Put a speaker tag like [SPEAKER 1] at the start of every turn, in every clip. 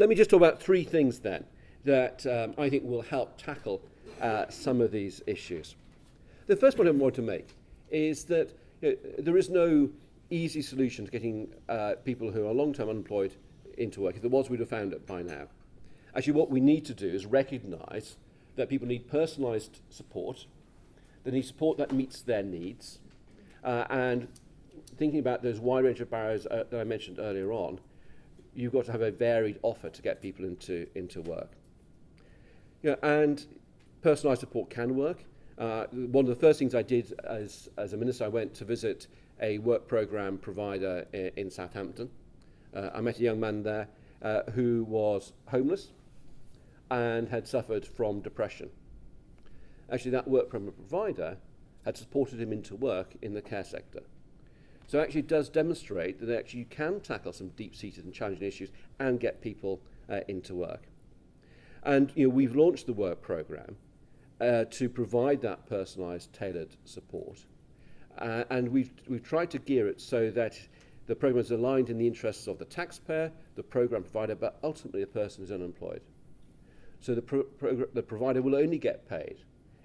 [SPEAKER 1] Let me just talk about three things then that I think will help tackle some of these issues. The first point I want to make is that there is no easy solution to getting people who are long-term unemployed into work. If there was, we'd have found it by now. Actually, what we need to do is recognise that people need personalised support. They need support that meets their needs. And thinking about those wide range of barriers that I mentioned earlier on, you've got to have a varied offer to get people into work. And personalised support can work. One of the first things I did as a minister, I went to visit a work programme provider in Southampton. I met a young man there who was homeless and had suffered from depression. Actually, that work programme provider had supported him into work in the care sector. So actually it does demonstrate that actually you can tackle some deep-seated and challenging issues and get people into work. And we've launched the work programme to provide that personalised, tailored support. And we've tried to gear it so that the programme is aligned in the interests of the taxpayer, the programme provider, but ultimately the person who's unemployed. So the provider will only get paid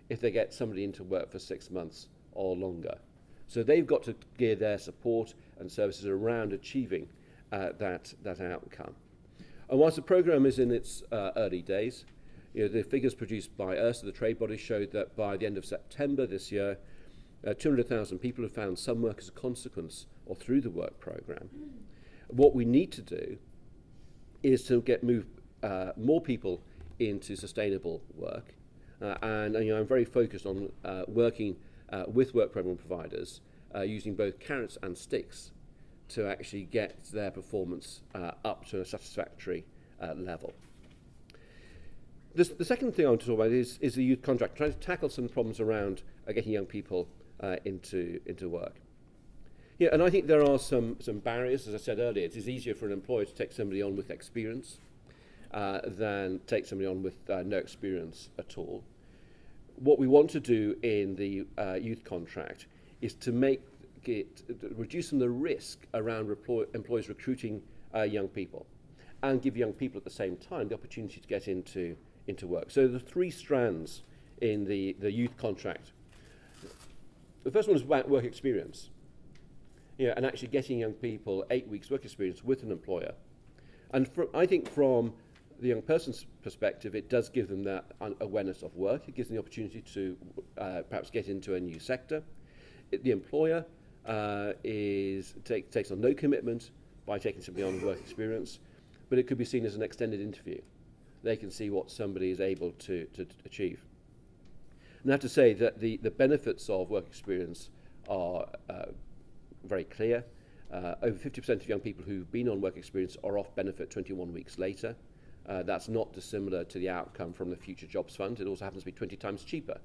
[SPEAKER 1] if they get somebody into work for 6 months or longer. So they've got to gear their support and services around achieving that outcome. And whilst the programme is in its early days, the figures produced by us, the trade body, showed that by the end of September this year, 200,000 people have found some work as a consequence or through the work programme. What we need to do is to move more people into sustainable work. And I'm very focused on working with work programme providers using both carrots and sticks to actually get their performance up to a satisfactory level. The second thing I want to talk about is the youth contract, trying to tackle some problems around getting young people into work. And I think there are some barriers. As I said earlier, it is easier for an employer to take somebody on with experience than take somebody on with no experience at all. What we want to do in the youth contract is to reduce the risk around employers recruiting young people and give young people at the same time the opportunity to get into work. So the three strands in the youth contract. The first one is about work experience. And actually getting young people 8 weeks work experience with an employer. And I think from the young person's perspective, it does give them that awareness of work. It gives them the opportunity to perhaps get into a new sector. The employer takes on no commitment by taking somebody on work experience, but it could be seen as an extended interview. They can see what somebody is able to achieve. And I have to say that the benefits of work experience are very clear. Over 50% of young people who've been on work experience are off benefit 21 weeks later. That's not dissimilar to the outcome from the Future Jobs Fund. It also happens to be 20 times cheaper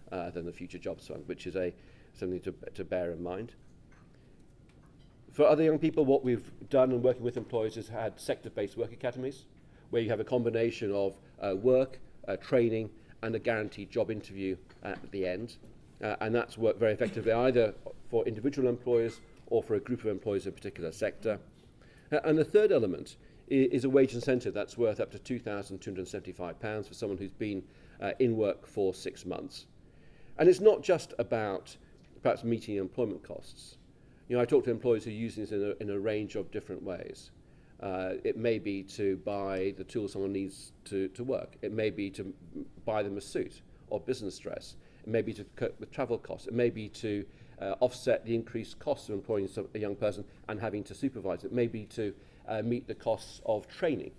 [SPEAKER 1] than the Future Jobs Fund, which is something to bear in mind. For other young people, what we've done in working with employers is had sector-based work academies, where you have a combination of work, training, and a guaranteed job interview at the end. And that's worked very effectively either for individual employers or for a group of employers in a particular sector. And the third element is a wage incentive that's worth up to £2,275 for someone who's been in work for 6 months. And it's not just about perhaps meeting employment costs. I talk to employers who are using this in a range of different ways. It may be to buy the tools someone needs to work. It may be to buy them a suit or business dress. It may be to cope with travel costs. It may be to offset the increased costs of employing a young person and having to supervise. It may be to meet the costs of training.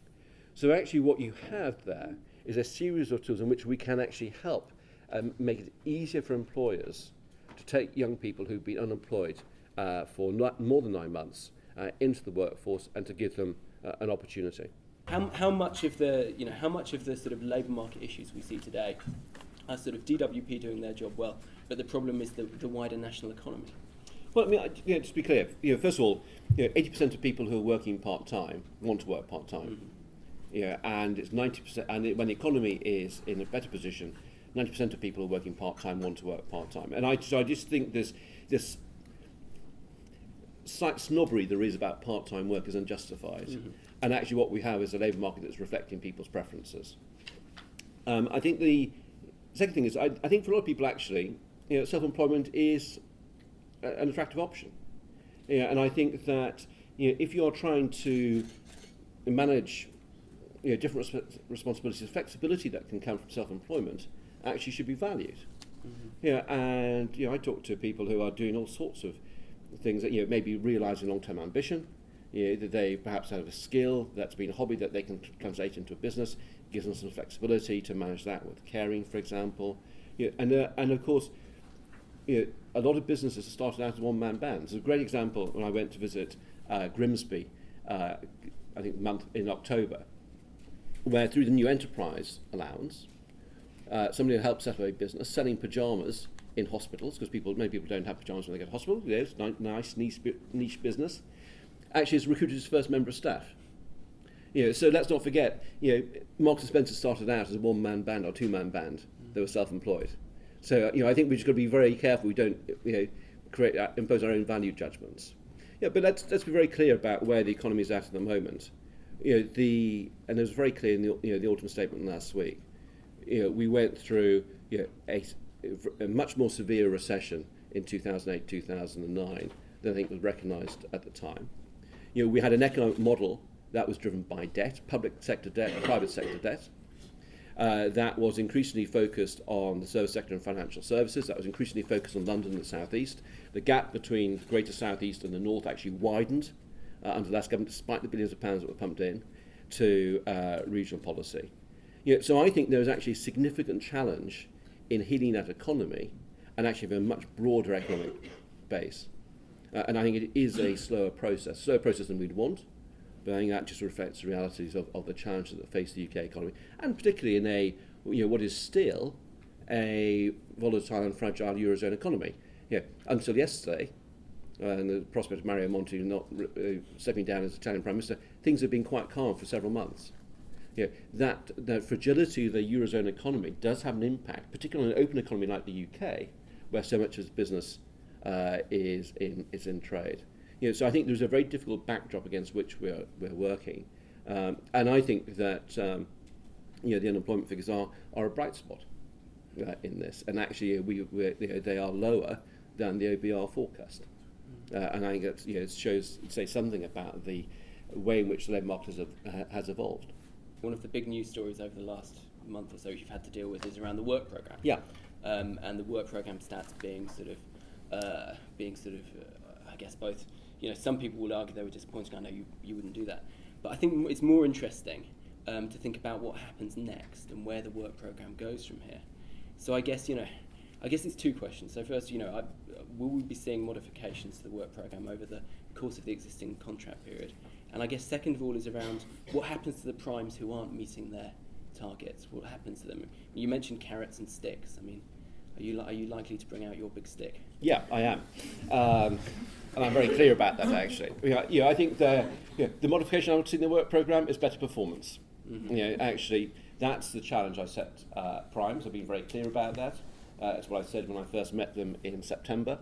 [SPEAKER 1] So actually what you have there is a series of tools in which we can actually help make it easier for employers to take young people who've been unemployed for more than 9 months into the workforce and to give them an opportunity.
[SPEAKER 2] How much of the sort of labour market issues we see today are sort of DWP doing their job well, but the problem is the wider national economy?
[SPEAKER 1] Well, I mean, just to be clear, first of all, 80% of people who are working part-time want to work part-time. Mm-hmm. And it's 90%, and when the economy is in a better position, 90% of people who are working part-time want to work part-time. And I just think there's this slight snobbery there is about part-time work is unjustified. Mm-hmm. and actually what we have is a labour market that's reflecting people's preferences. I think the second thing is, I think for a lot of people actually, self-employment is an attractive option. And I think that if you're trying to manage different responsibilities, flexibility that can come from self-employment actually should be valued. And I talk to people who are doing all sorts of things that maybe realising long-term ambition. That they perhaps have a skill that's been a hobby that they can translate into a business, gives them some flexibility to manage that with caring, for example. And of course, a lot of businesses started out as one-man bands. There's a great example when I went to visit Grimsby, I think in October, where through the new enterprise allowance, somebody helped set up a business selling pyjamas in hospitals, because many people don't have pyjamas when they go to hospital. It's a nice niche business. Actually has recruited his first member of staff. So let's not forget, Marks and Spencer started out as a one-man band or two-man band. They were self-employed. So I think we've just got to be very careful we don't impose our own value judgments. But let's be very clear about where the economy is at the moment. And it was very clear in the autumn statement last week. We went through a much more severe recession in 2008, 2009 than I think was recognised at the time. We had an economic model that was driven by debt, public sector debt, private sector debt, that was increasingly focused on the service sector and financial services, that was increasingly focused on London and the South East. The gap between the greater South East and the North actually widened under the last government, despite the billions of pounds that were pumped in to regional policy. So I think there is actually a significant challenge in healing that economy and actually have a much broader economic base. And I think it is a slower process than we'd want, but I think that just reflects the realities of the challenges that face the UK economy, and particularly in a what is still a volatile and fragile Eurozone economy. Until yesterday, and the prospect of Mario Monti not stepping down as Italian Prime Minister, things have been quite calm for several months. That the fragility of the Eurozone economy does have an impact, particularly on an open economy like the UK, where so much of business is in trade. So I think there's a very difficult backdrop against which we're working, and I think that the unemployment figures are a bright spot in this, and actually they are lower than the OBR forecast, and I think that it says something about the way in which the labour market has evolved.
[SPEAKER 2] One of the big news stories over the last month or so you've had to deal with is around the work programme. And the work programme stats being sort of, I guess both, some people would argue they were disappointing. I know you wouldn't do that. But I think it's more interesting to think about what happens next and where the work programme goes from here. So I guess it's two questions. So first, will we be seeing modifications to the work programme over the course of the existing contract period? And I guess second of all is around what happens to the primes who aren't meeting their targets. What happens to them? You mentioned carrots and sticks. I mean, are you likely to bring out your big stick?
[SPEAKER 1] Yeah, I am, and I'm very clear about that actually. I think the modification I would see in the work programme is better performance. Mm-hmm. Actually, that's the challenge I set primes. I've been very clear about that. It's what I said when I first met them in September.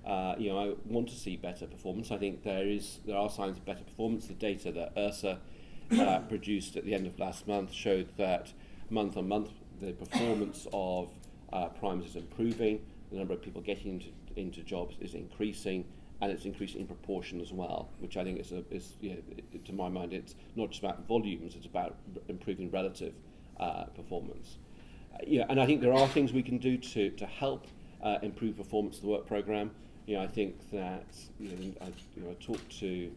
[SPEAKER 1] I want to see better performance. I think there are signs of better performance. The data that URSA produced at the end of last month showed that month on month the performance of primes is improving. The number of people getting into jobs is increasing, and it's increasing in proportion as well, which I think is to my mind, it's not just about volumes; it's about improving relative performance. And I think there are things we can do to help improve performance of the work programme. I think that I talk to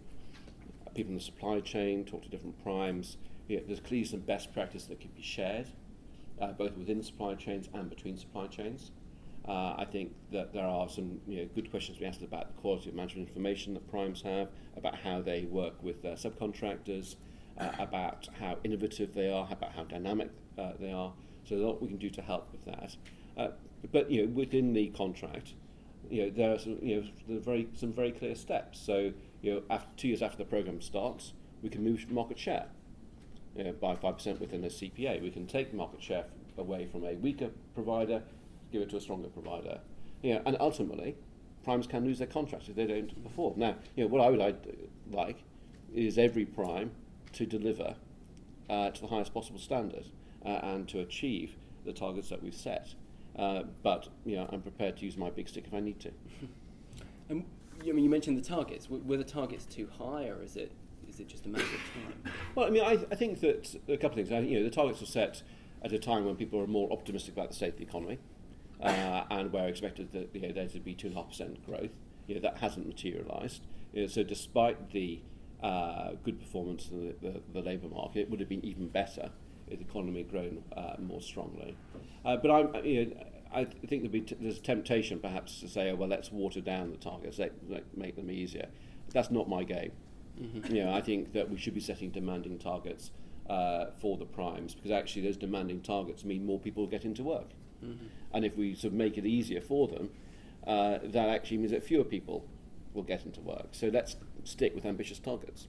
[SPEAKER 1] people in the supply chain, talk to different primes. There's clearly some best practice that can be shared, both within supply chains and between supply chains. I think that there are some good questions to be asked about the quality of management information that primes have, about how they work with their subcontractors, about how innovative they are, about how dynamic they are. So there's a lot we can do to help with that. But within the contract, there are some very clear steps. So after 2 years after the programme starts, we can move market share by 5% within a CPA. We can take market share away from a weaker provider, give it to a stronger provider. And ultimately, primes can lose their contracts if they don't perform. Now, what I would like is every prime to deliver to the highest possible standard and to achieve the targets that we've set. But I'm prepared to use my big stick if I need to.
[SPEAKER 2] You mentioned the targets. Were the targets too high, or is it just a matter of time?
[SPEAKER 1] Well, I think that a couple of things. The targets were set at a time when people are more optimistic about the state of the economy, and where expected that there to be 2.5% growth. That hasn't materialised. So despite the good performance in the labour market, it would have been even better if the economy had grown more strongly. But I think there's a temptation perhaps to say, oh, well, let's water down the targets, let's make them easier. That's not my game. Mm-hmm. I think that we should be setting demanding targets for the primes, because actually those demanding targets mean more people get into work. Mm-hmm. And if we sort of make it easier for them, that actually means that fewer people will get into work. So let's stick with ambitious targets.